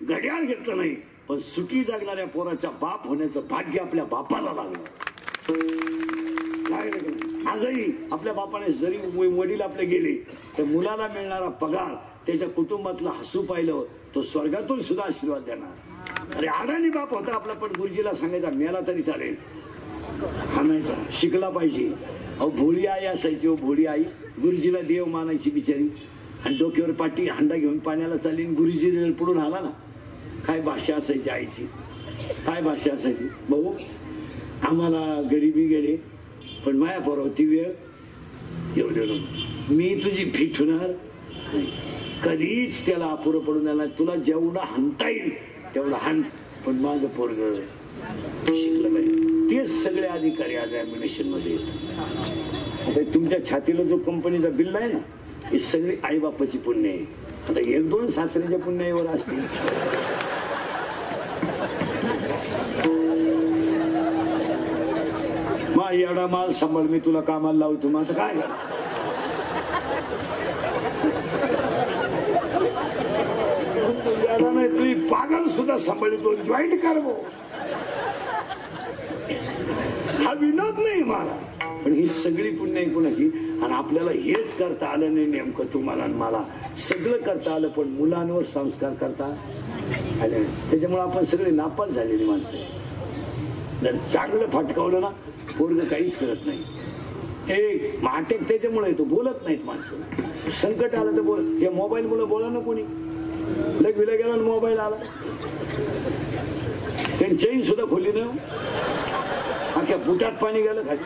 घड्याळ घेतलं नाही, पण सुटी जगणाऱ्या पोराच्या बाप होण्याचं भाग्य आपल्या बापाला लागलं. आजही आपल्या बापाने जरी वडील आपले गेले तर मुलाला मिळणारा पगार, त्याच्या कुटुंबातलं हसू पाहिलं, तो स्वर्गातून सुद्धा आशीर्वाद देणार. अरे अडाणी बाप होता आपला, पण गुरुजीला सांगायचा मेला तरी चालेल, हाणायचा, शिकला पाहिजे. अहो भोळी आई असायची, भोळी आई गुरुजीला देव मानायची बिचारी, आणि डोक्यावर पाठी हांडा घेऊन पाण्याला चालली. गुरुजी जर पुढून आला ना, काय भाषा असायची आईची, काय भाषा असायची. भाऊ आम्हाला गरिबी गेले, पण माया पोरावती वेळ येऊ दे, मी तुझी भीत होणार नाही, कधीच त्याला अपुरं पडून देणार. तुला जेवढा हाणता येईल तेवढा हाण, पण माझं पोरग शिकलं पाहिजे. तेच सगळे अधिकारी आज ॲम्युनेशन मध्ये येतात. आता तुमच्या छातीला जो कंपनीचा बिल आहे ना, हे सगळे आई बापाची पुण्य आहे. आता एक दोन सासऱ्याच्या पुण्यावर असतील. मा एवढा माल सांभाळ, मी तुला कामाला लावतो. मग आता काय नाही, तुझी पागल सुद्धा सांभाळतो, जॉईंट कर. हा विनोद नाही मला, पण ही सगळी पुण्य आहे कुणाची. आणि आपल्याला हेच करता आलं नाही नेमकं, तुम्हाला आणि मला सगळं करता आलं, पण मुलांवर संस्कार करता आले. त्याच्यामुळे आपण सगळे नापास झालेली माणसं. जर चांगलं फटकावलं ना, पोरग काहीच करत नाही. एक माटेक त्याच्यामुळे तो बोलत नाहीत माणसं. संकट आलं तर बोल, या मोबाईल मुळे बोला ना कोणी. लगविला गेला मोबाईल आला, त्यांनी चैन सुद्धा खोली नाही, अख्ख्या बुटात पाणी गेलं खाली.